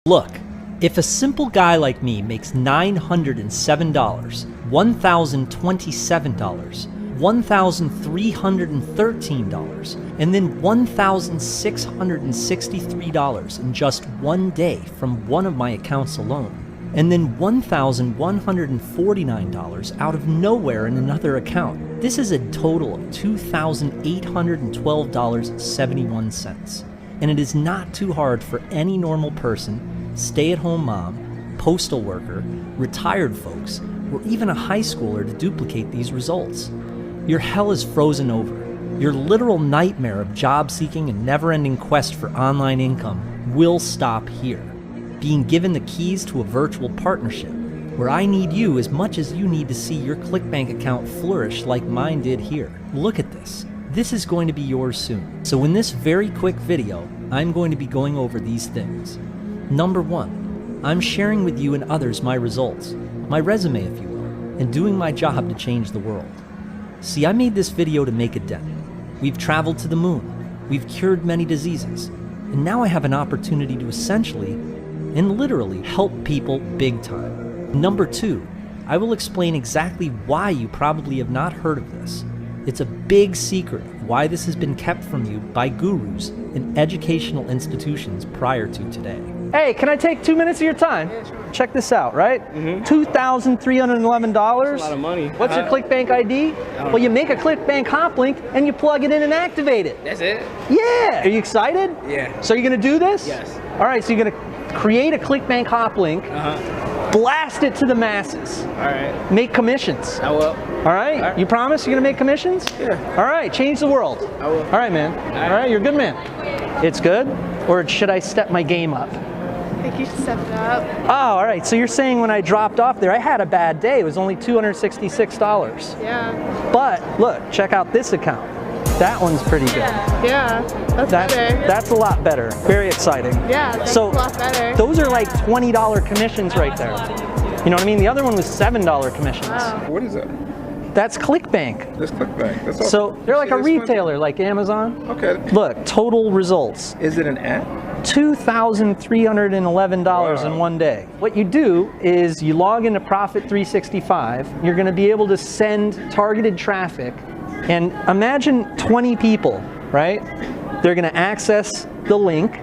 Look, if a simple guy like me makes $907, $1,027, $1,313, and then $1,663 in just one day from one of my accounts alone, and then $1,149 out of nowhere in another account, this is a total of $2,812.71. And it is not too hard for any normal person, stay-at-home mom, postal worker, retired folks, or even a high schooler to duplicate these results. Your hell is frozen over. Your literal nightmare of job-seeking and never-ending quest for online income will stop here. Being given the keys to a virtual partnership, where I need you as much as you need to see your ClickBank account flourish like mine did here. Look at this. This is going to be yours soon. So in this very quick video, I'm going to be going over these things. Number one, I'm sharing with you and others my results, my resume if you will, and doing my job to change the world. See, I made this video to make a dent. We've traveled to the moon, we've cured many diseases, and now I have an opportunity to essentially and literally help people big time. Number two, I will explain exactly why you probably have not heard of this. It's a big secret of why this has been kept from you by gurus and educational institutions prior to today. Hey, can I take 2 minutes of your time? Yeah, sure. Check this out, right? $2,311. That's a lot of money. What's your ClickBank ID? Well, you make a ClickBank hop link and you plug it in and activate it. That's it? Yeah. Are you excited? Yeah. So you're gonna do this? Yes. All right, so you're gonna create a ClickBank hop link, blast it to the masses. All right. Make commissions. I will. All right? All right. You promise you're gonna make commissions? Yeah. All right, change the world. I will. All right, man. All right, you're a good man. It's good? Or should I step my game up? I think you should step it up. Oh, all right. So you're saying when I dropped off there, I had a bad day. It was only $266. Yeah. But look, check out this account. That one's pretty good. Yeah. That's better. That's a lot better. Very exciting. Yeah, that's So a lot better. those are like $20 commissions right there. You know what I mean? The other one was $7 commissions. Wow. What is that? That's ClickBank. This ClickBank. That's all. So they're like a See this one? retailer, like Amazon. Okay. Look, total results. Is it an app? $2,311 in one day. What you do is you log into Profit 365. You're going to be able to send targeted traffic. And imagine 20 people, right? They're going to access the link.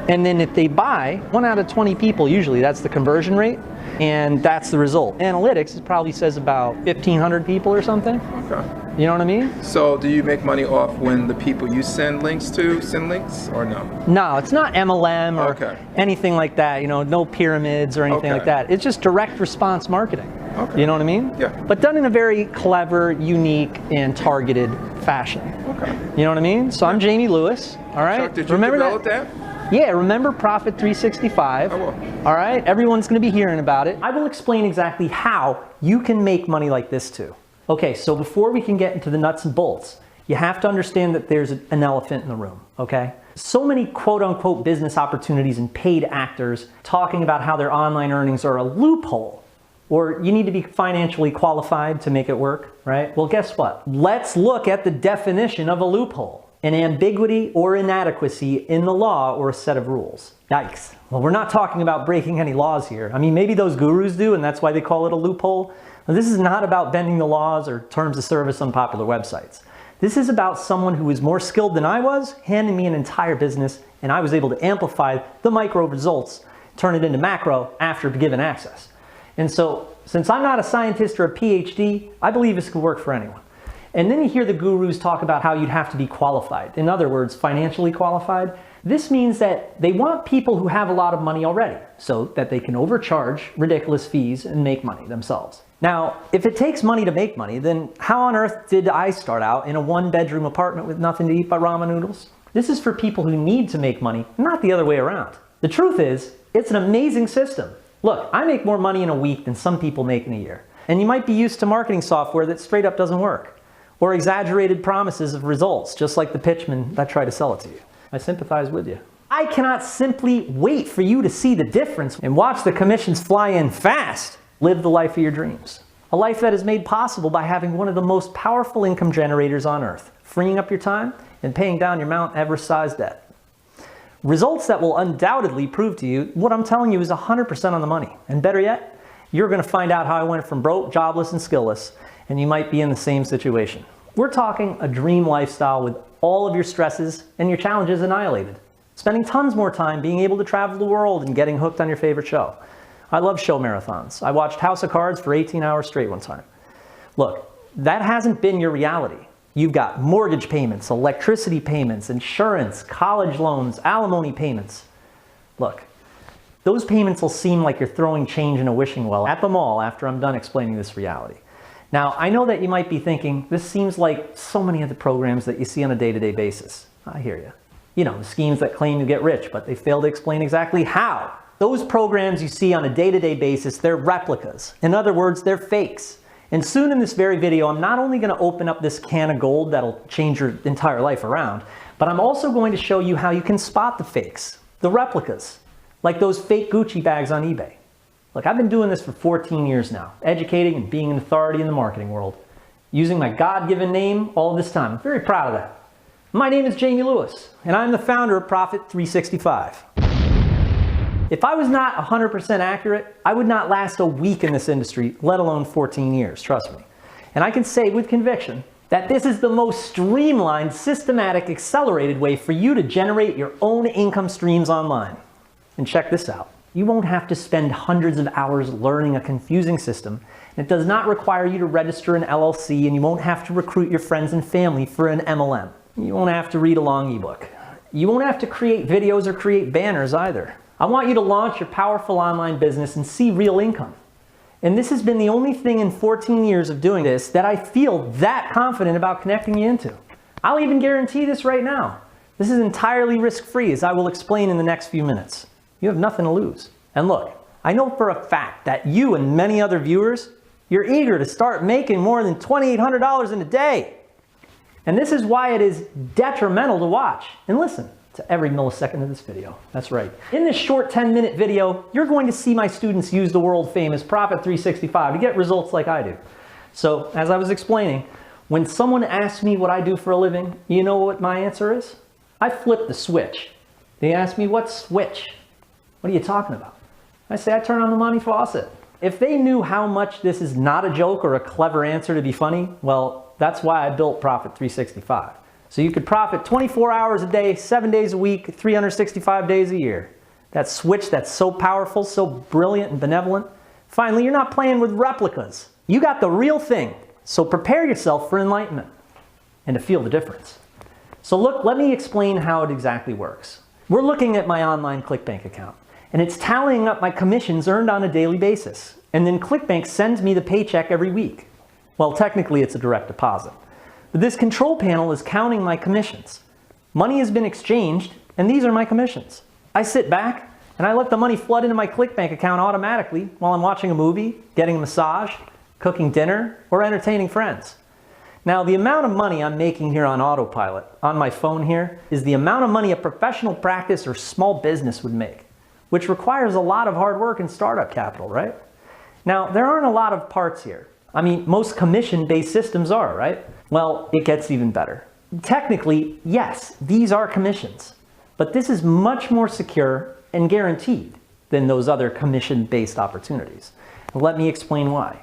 And then if they buy, 1 out of 20 people, usually that's the conversion rate. And that's the result. Analytics, it probably says about 1,500 people or something. Okay. You know what I mean? So do you make money off when the people you send links to send links or no? No, it's not MLM or Okay. anything like that. You know, no pyramids or anything Okay. like that. It's just direct response marketing. Okay. You know what I mean? Yeah. But done in a very clever, unique, and targeted fashion. Okay. You know what I mean? So I'm Jamie Lewis. All right. Chuck, did you remember develop that? Yeah, remember Profit 365. I will. All right, everyone's gonna be hearing about it. I will explain exactly how you can make money like this too. Okay, so before we can get into the nuts and bolts, you have to understand that there's an elephant in the room, okay? So many quote unquote business opportunities and paid actors talking about how their online earnings are a loophole, or you need to be financially qualified to make it work, right? Well, guess what? Let's look at the definition of a loophole. An ambiguity or inadequacy in the law or a set of rules. Yikes. Well, we're not talking about breaking any laws here. I mean, maybe those gurus do, and that's why they call it a loophole. Now, this is not about bending the laws or terms of service on popular websites. This is about someone who is more skilled than I was, handing me an entire business, and I was able to amplify the micro results, turn it into macro after given access. And so, since I'm not a scientist or a PhD, I believe this could work for anyone. And then you hear the gurus talk about how you'd have to be qualified. In other words, financially qualified. This means that they want people who have a lot of money already so that they can overcharge ridiculous fees and make money themselves. Now, if it takes money to make money, then how on earth did I start out in a 1-bedroom apartment with nothing to eat but ramen noodles? This is for people who need to make money, not the other way around. The truth is, it's an amazing system. Look, I make more money in a week than some people make in a year. And you might be used to marketing software that straight up doesn't work, or exaggerated promises of results, just like the pitchmen that try to sell it to you. I sympathize with you. I cannot simply wait for you to see the difference and watch the commissions fly in fast. Live the life of your dreams. A life that is made possible by having one of the most powerful income generators on earth, freeing up your time and paying down your Mount Everest-sized debt. Results that will undoubtedly prove to you what I'm telling you is 100% on the money. And better yet, you're going to find out how I went from broke, jobless, and skillless, and you might be in the same situation. We're talking a dream lifestyle with all of your stresses and your challenges annihilated. Spending tons more time being able to travel the world and getting hooked on your favorite show. I love show marathons. I watched House of Cards for 18 hours straight one time. Look, that hasn't been your reality. You've got mortgage payments, electricity payments, insurance, college loans, alimony payments. Look, those payments will seem like you're throwing change in a wishing well at the mall after I'm done explaining this reality. Now, I know that you might be thinking, this seems like so many of the programs that you see on a day-to-day basis. I hear you. You know, the schemes that claim to get rich, but they fail to explain exactly how. Those programs you see on a day-to-day basis, they're replicas. In other words, they're fakes. And soon in this very video, I'm not only going to open up this can of gold that'll change your entire life around, but I'm also going to show you how you can spot the fakes, the replicas, like those fake Gucci bags on eBay. Look, I've been doing this for 14 years now, educating and being an authority in the marketing world, using my God-given name all this time. I'm very proud of that. My name is Jamie Lewis, and I'm the founder of Profit 365. If I was not 100% accurate, I would not last a week in this industry, let alone 14 years, trust me. And I can say with conviction that this is the most streamlined, systematic, accelerated way for you to generate your own income streams online. And check this out. You won't have to spend hundreds of hours learning a confusing system. And it does not require you to register an LLC, and you won't have to recruit your friends and family for an MLM. You won't have to read a long ebook. You won't have to create videos or create banners either. I want you to launch your powerful online business and see real income. And this has been the only thing in 14 years of doing this that I feel that confident about connecting you into. I'll even guarantee this right now. This is entirely risk-free, as I will explain in the next few minutes. You have nothing to lose. And look, I know for a fact that you and many other viewers, you're eager to start making more than $2,800 in a day. And this is why it is detrimental to watch and listen to every millisecond of this video. That's right. In this short 10-minute video, you're going to see my students use the world-famous Profit 365 to get results like I do. So, as I was explaining, when someone asks me what I do for a living, you know what my answer is? I flip the switch. They ask me, what switch? What are you talking about? I say, I turn on the money faucet. If they knew how much this is not a joke or a clever answer to be funny, well, that's why I built Profit 365. So you could profit 24 hours a day, 7 days a week, 365 days a year. That switch that's so powerful, so brilliant and benevolent. Finally, you're not playing with replicas. You got the real thing. So prepare yourself for enlightenment and to feel the difference. So look, let me explain how it exactly works. We're looking at my online ClickBank account, and it's tallying up my commissions earned on a daily basis. And then ClickBank sends me the paycheck every week. Well, technically it's a direct deposit. But this control panel is counting my commissions. Money has been exchanged, and these are my commissions. I sit back, and I let the money flood into my ClickBank account automatically while I'm watching a movie, getting a massage, cooking dinner, or entertaining friends. Now, the amount of money I'm making here on autopilot, on my phone here, is the amount of money a professional practice or small business would make, which requires a lot of hard work and startup capital, right? Now, there aren't a lot of parts here. I mean, most commission-based systems are, right? Well, it gets even better. Technically, yes, these are commissions, but this is much more secure and guaranteed than those other commission-based opportunities. Let me explain why.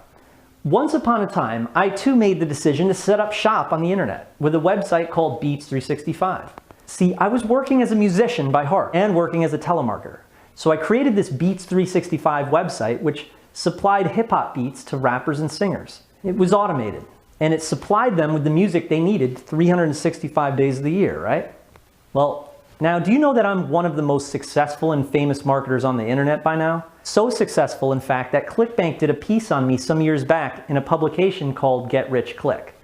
Once upon a time, I too made the decision to set up shop on the internet with a website called Beats 365. See, I was working as a musician by heart and working as a telemarketer. So I created this Beats 365 website, which supplied hip-hop beats to rappers and singers. It was automated, and it supplied them with the music they needed 365 days of the year, right? Well, now, do you know that I'm one of the most successful and famous marketers on the internet by now? So successful, in fact, that ClickBank did a piece on me some years back in a publication called Get Rich Click.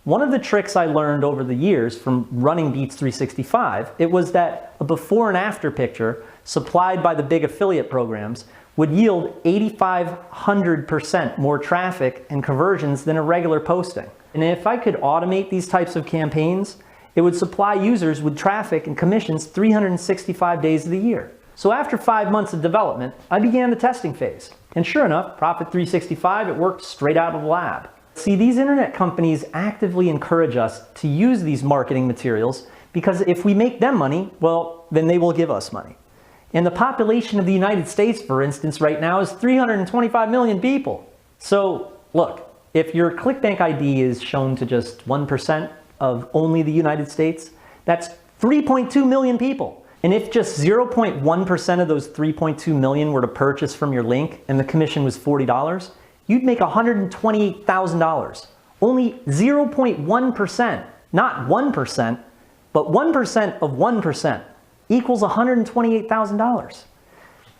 One of the tricks I learned over the years from running Beats 365, it was that a before and after picture supplied by the big affiliate programs would yield 8,500% more traffic and conversions than a regular posting. And if I could automate these types of campaigns, it would supply users with traffic and commissions 365 days of the year. So after 5 months of development, I began the testing phase. And sure enough, Profit 365, it worked straight out of the lab. See, these internet companies actively encourage us to use these marketing materials Because if we make them money, well, then they will give us money. And the population of the United States, for instance, right now is 325 million people. So look, if your ClickBank ID is shown to just 1% of only the United States, that's 3.2 million people. And if just 0.1% of those 3.2 million were to purchase from your link and the commission was $40, you'd make $128,000. Only 0.1%, not 1%, but 1% of 1% equals $128,000.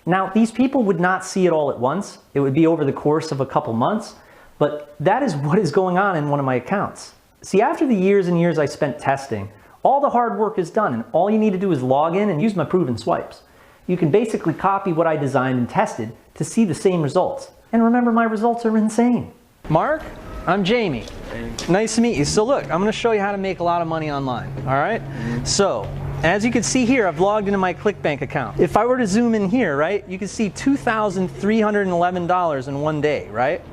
Now, these people would not see it all at once. It would be over the course of a couple months, but that is what is going on in one of my accounts. See, after the years and years I spent testing, all the hard work is done, and all you need to do is log in and use my proven swipes. You can basically copy what I designed and tested to see the same results. And remember, my results are insane. Mark, I'm Jamie. Nice to meet you. So look, I'm going to show you how to make a lot of money online, all right? So, as you can see here, I've logged into my ClickBank account. If I were to zoom in here, right, you can see $2,311 in one day, right?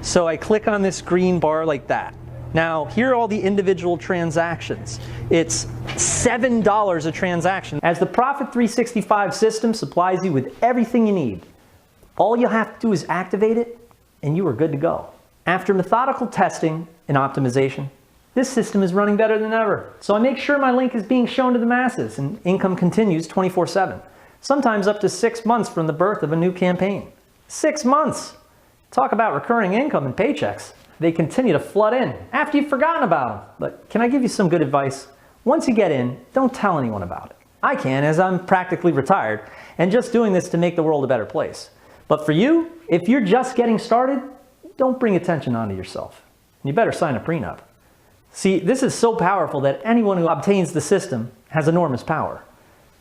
So I click on this green bar like that. Now, here are all the individual transactions. It's $7 a transaction, as the Profit 365 system supplies you with everything you need. All you have to do is activate it, and you are good to go. After methodical testing and optimization, this system is running better than ever. So I make sure my link is being shown to the masses, and income continues 24/7. Sometimes up to 6 months from the birth of a new campaign. 6 months! Talk about recurring income and paychecks. They continue to flood in after you've forgotten about them. But can I give you some good advice? Once you get in, don't tell anyone about it. I can, as I'm practically retired and just doing this to make the world a better place. But for you, if you're just getting started, don't bring attention onto yourself. You better sign a prenup. See, this is so powerful that anyone who obtains the system has enormous power.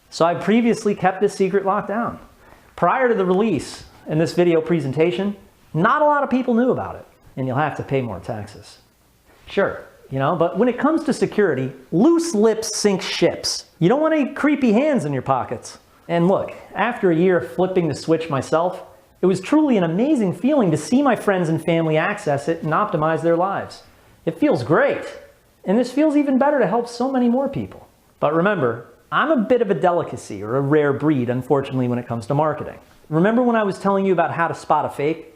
So I previously kept this secret locked down. Prior to the release in this video presentation, not a lot of people knew about it. And you'll have to pay more taxes. Sure, but when it comes to security, loose lips sink ships. You don't want any creepy hands in your pockets. And look, after a year of flipping the switch myself, it was truly an amazing feeling to see my friends and family access it and optimize their lives. It feels great. And this feels even better to help so many more people. But remember, I'm a bit of a delicacy, or a rare breed, unfortunately, when it comes to marketing. Remember when I was telling you about how to spot a fake?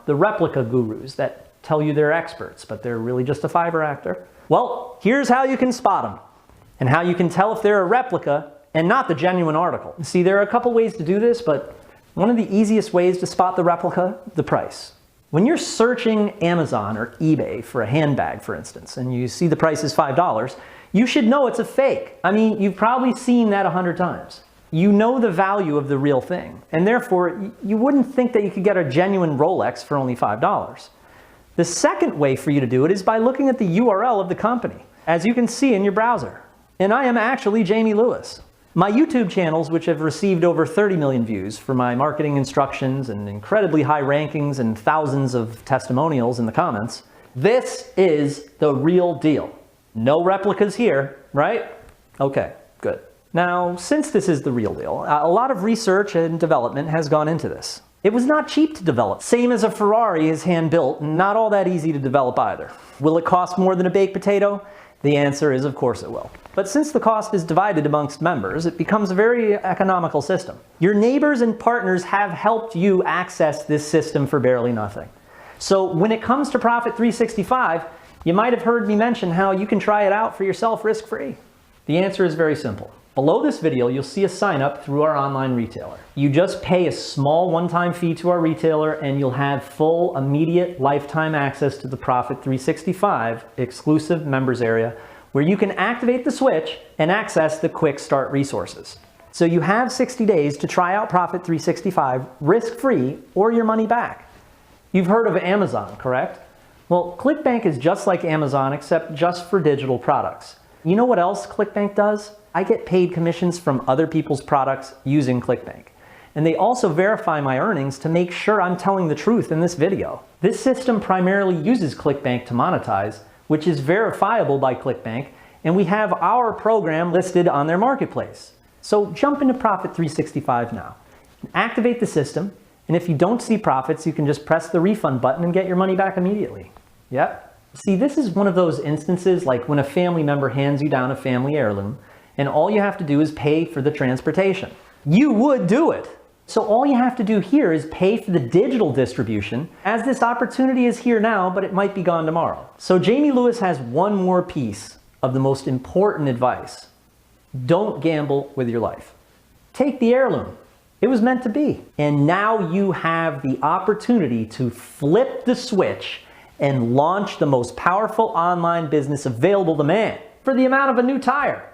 The replica gurus that tell you they're experts, but they're really just a Fiverr actor. Well, here's how you can spot them, and how you can tell if they're a replica and not the genuine article. See, there are a couple ways to do this, but one of the easiest ways to spot the replica, the price. When you're searching Amazon or eBay for a handbag, for instance, and you see the price is $5, you should know it's a fake. I mean, you've probably seen that 100 times. You know the value of the real thing, and therefore you wouldn't think that you could get a genuine Rolex for only $5. The second way for you to do it is by looking at the URL of the company, as you can see in your browser. And I am actually Jamie Lewis. My YouTube channels, which have received over 30 million views for my marketing instructions and incredibly high rankings and thousands of testimonials in the comments, this is the real deal. No replicas here, right? Okay, good. Now, since this is the real deal, a lot of research and development has gone into this. It was not cheap to develop. Same as a Ferrari is hand-built, and not all that easy to develop either. Will it cost more than a baked potato? The answer is, of course it will. But since the cost is divided amongst members, it becomes a very economical system. Your neighbors and partners have helped you access this system for barely nothing. So when it comes to Profit 365, you might have heard me mention how you can try it out for yourself risk-free. The answer is very simple. Below this video, you'll see a sign up through our online retailer. You just pay a small one-time fee to our retailer and you'll have full, immediate, lifetime access to the Profit 365 exclusive members area where you can activate the switch and access the quick start resources. So you have 60 days to try out Profit 365 risk-free or your money back. You've heard of Amazon, correct? Well, ClickBank is just like Amazon except just for digital products. You know what else ClickBank does? I get paid commissions from other people's products using ClickBank. And they also verify my earnings to make sure I'm telling the truth in this video. This system primarily uses ClickBank to monetize, which is verifiable by ClickBank, and we have our program listed on their marketplace. So jump into Profit 365 now. Activate the system, and if you don't see profits, you can just press the refund button and get your money back immediately. Yep, See, this is one of those instances like when a family member hands you down a family heirloom and all you have to do is pay for the transportation. You would do it. So all you have to do here is pay for the digital distribution, as this opportunity is here now, but it might be gone tomorrow. So Jamie Lewis has one more piece of the most important advice. Don't gamble with your life. Take the heirloom. It was meant to be. And now you have the opportunity to flip the switch and launch the most powerful online business available to man for the amount of a new tire.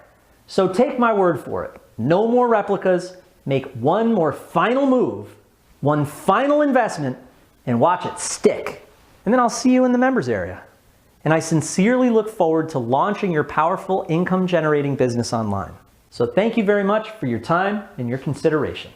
So take my word for it. No more replicas. Make one more final move, one final investment, and watch it stick. And then I'll see you in the members area. And I sincerely look forward to launching your powerful income generating business online. So thank you very much for your time and your consideration.